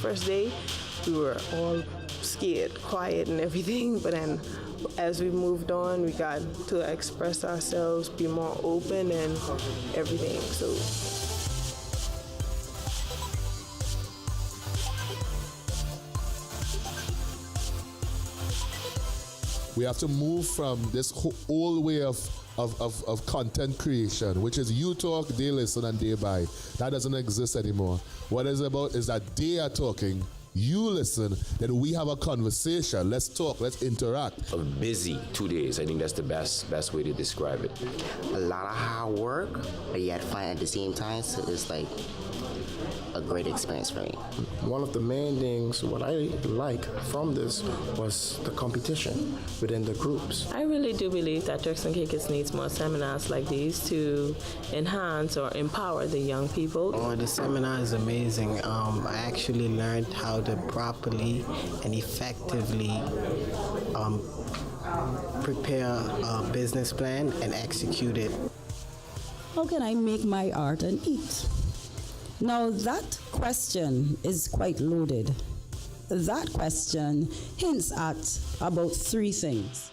first day, we were all scared, quiet and everything, but then as we moved on, we got to express ourselves, be more open and everything. So we have to move from this old way of content creation, which is you talk, they listen, and they buy. That doesn't exist anymore. What it's about is that they are talking, you listen, then we have a conversation. Let's talk, let's interact. A busy 2 days. I think that's the best way to describe it. A lot of hard work, but yet fun at the same time. So it's like a great experience for me. One of the main things what I like from this was the competition within the groups. I really do believe that Turks and Caicos needs more seminars like these to enhance or empower the young people. Oh, the seminar is amazing. I actually learned how to properly and effectively prepare a business plan and execute it. How can I make my art and eat? Now that question is quite loaded. That question hints at about 3 things.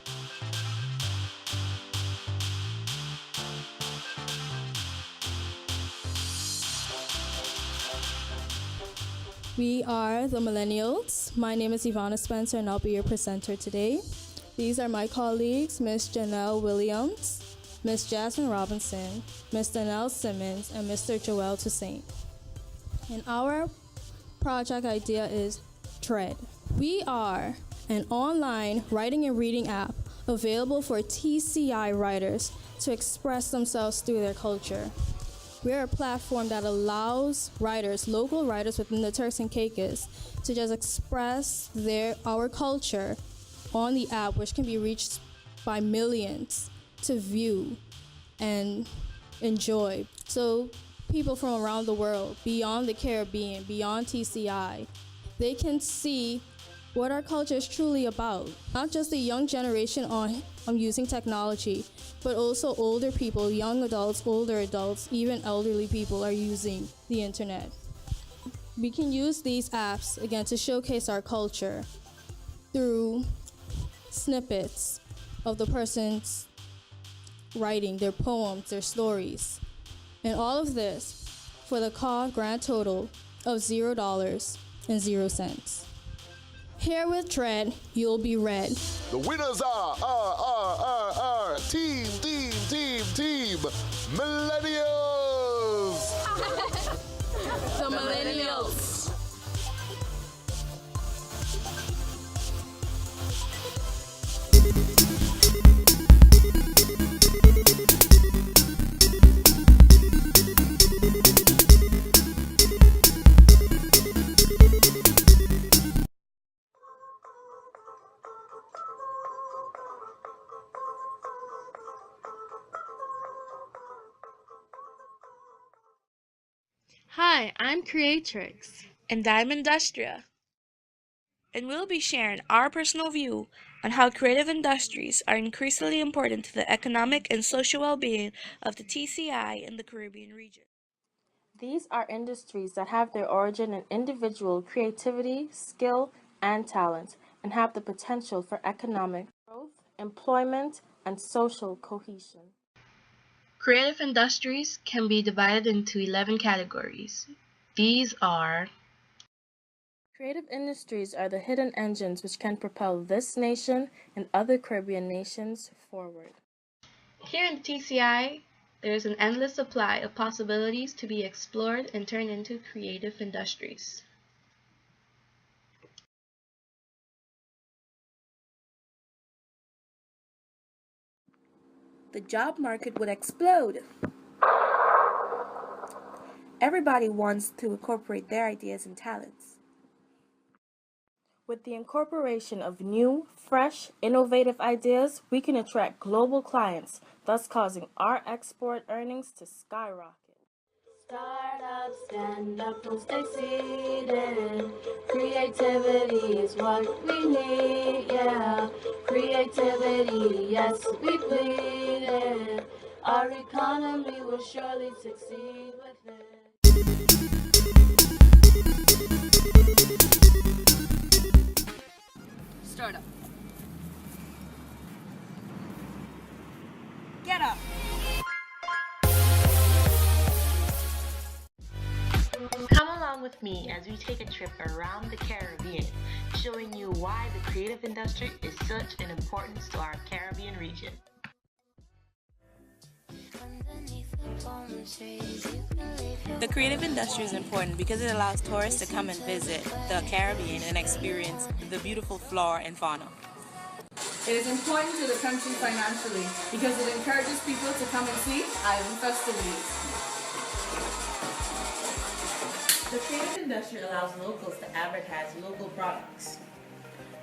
We are the Millennials. My name is Ivana Spencer and I'll be your presenter today. These are my colleagues, Ms. Janelle Williams, Ms. Jasmine Robinson, Ms. Danelle Simmons, and Mr. Joel Toussaint. And our project idea is Tread. We are an online writing and reading app available for TCI writers to express themselves through their culture. We're a platform that allows writers, local writers within the Turks and Caicos, to just express our culture on the app, which can be reached by millions to view and enjoy. So people from around the world, beyond the Caribbean, beyond TCI, they can see what our culture is truly about. Not just the young generation on using technology, but also older people, young adults, older adults, even elderly people are using the internet. We can use these apps, again, to showcase our culture through snippets of the person's writing, their poems, their stories. And all of this for the grand total of $0.00. Here with Tread, you'll be read. The winners are team, Millennials! The Millennials. Hi, I'm Creatrix. And I'm Industria. And we'll be sharing our personal view on how creative industries are increasingly important to the economic and social well-being of the TCI and the Caribbean region. These are industries that have their origin in individual creativity, skill, and talent, and have the potential for economic growth, employment, and social cohesion. Creative industries can be divided into 11 categories. These are: creative industries are the hidden engines which can propel this nation and other Caribbean nations forward. Here in the TCI, there is an endless supply of possibilities to be explored and turned into creative industries. The job market would explode. Everybody wants to incorporate their ideas and talents. With the incorporation of new, fresh, innovative ideas, we can attract global clients, thus causing our export earnings to skyrocket. Start up, stand up, don't stay seated. Creativity is what we need, yeah. Creativity, yes, we bleed it. Our economy will surely succeed with it. startup. Get up. Come along with me as we take a trip around the Caribbean, showing you why the creative industry is such an importance to our Caribbean region. The creative industry is important because it allows tourists to come and visit the Caribbean and experience the beautiful flora and fauna. It is important to the country financially because it encourages people to come and see island festivities. The creative industry allows locals to advertise local products.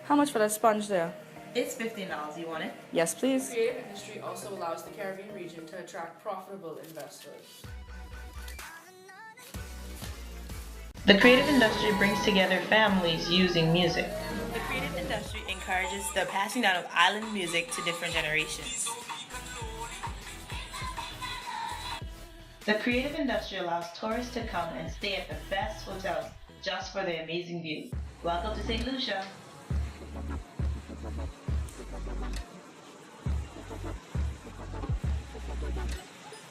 How much for that sponge there? It's $15. You want it? Yes, please. The creative industry also allows the Caribbean region to attract profitable investors. The creative industry brings together families using music. The creative industry encourages the passing down of island music to different generations. The creative industry allows tourists to come and stay at the best hotels just for the amazing view. Welcome to St. Lucia.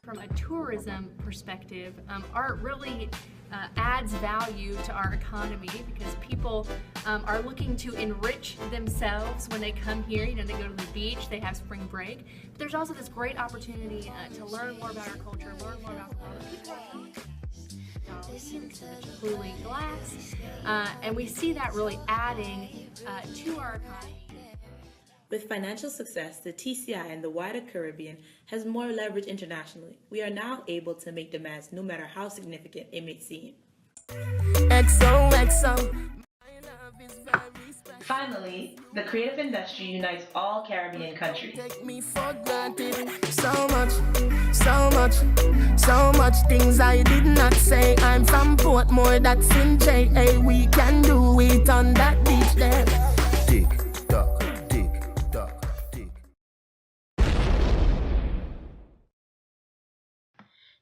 From a tourism perspective, art really adds value to our economy because people are looking to enrich themselves when they come here. You know, they go to the beach, they have spring break. But there's also this great opportunity to learn more about our culture, learn more about the world. Blueing glass, and we see that really adding to our economy. With financial success, the TCI and the wider Caribbean has more leverage internationally. We are now able to make demands no matter how significant it may seem. Finally, the creative industry unites all Caribbean countries. So much things I did not say. I'm from Portmore, that's in JA. We can do it on that beach there. Tick tock, tick tock, tick.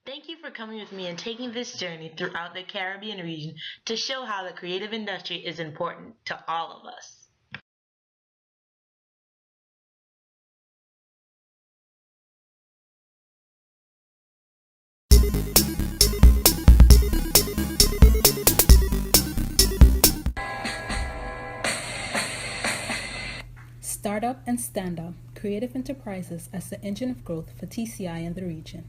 Thank you for coming with me and taking this journey throughout the Caribbean region to show how the creative industry is important to all of us. Startup and Stand Up, creative enterprises as the engine of growth for TCI and the region.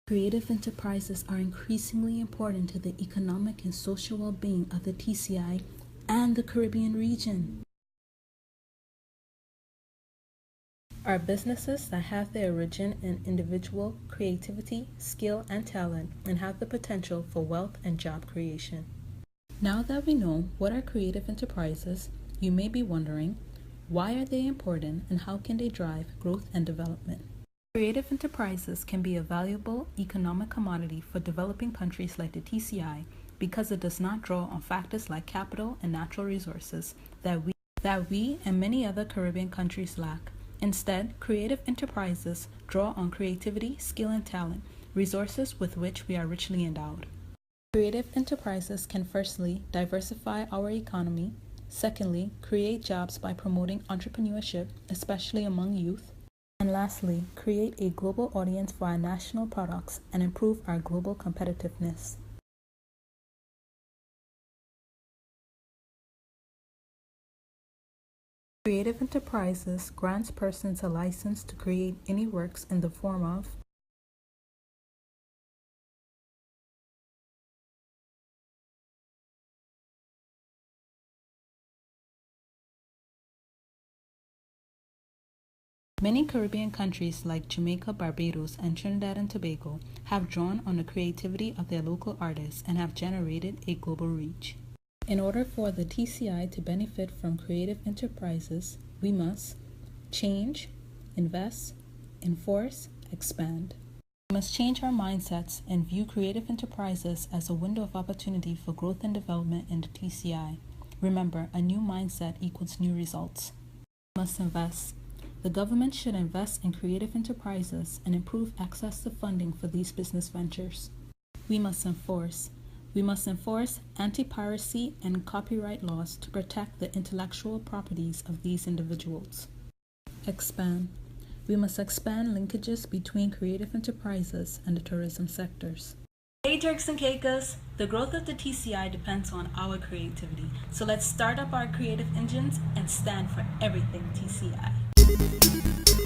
Creative enterprises are increasingly important to the economic and social well-being of the TCI and the Caribbean region. Are businesses that have their origin in individual creativity, skill, and talent and have the potential for wealth and job creation. Now that we know what are creative enterprises, you may be wondering, why are they important and how can they drive growth and development? Creative enterprises can be a valuable economic commodity for developing countries like the TCI because it does not draw on factors like capital and natural resources that we and many other Caribbean countries lack. Instead, creative enterprises draw on creativity, skill, and talent, resources with which we are richly endowed. Creative enterprises can firstly diversify our economy, secondly, create jobs by promoting entrepreneurship, especially among youth, and lastly, create a global audience for our national products and improve our global competitiveness. Creative enterprises grants persons a license to create any works in the form of Many Caribbean countries like Jamaica, Barbados, and Trinidad and Tobago have drawn on the creativity of their local artists and have generated a global reach. In order for the TCI to benefit from creative enterprises, we must change, invest, enforce, expand. We must change our mindsets and view creative enterprises as a window of opportunity for growth and development in the TCI. Remember, a new mindset equals new results. We must invest. The government should invest in creative enterprises and improve access to funding for these business ventures. We must enforce. We must enforce anti-piracy and copyright laws to protect the intellectual properties of these individuals. Expand. We must expand linkages between creative enterprises and the tourism sectors. Hey Turks and Caicos, the growth of the TCI depends on our creativity. So let's start up our creative engines and stand for everything TCI.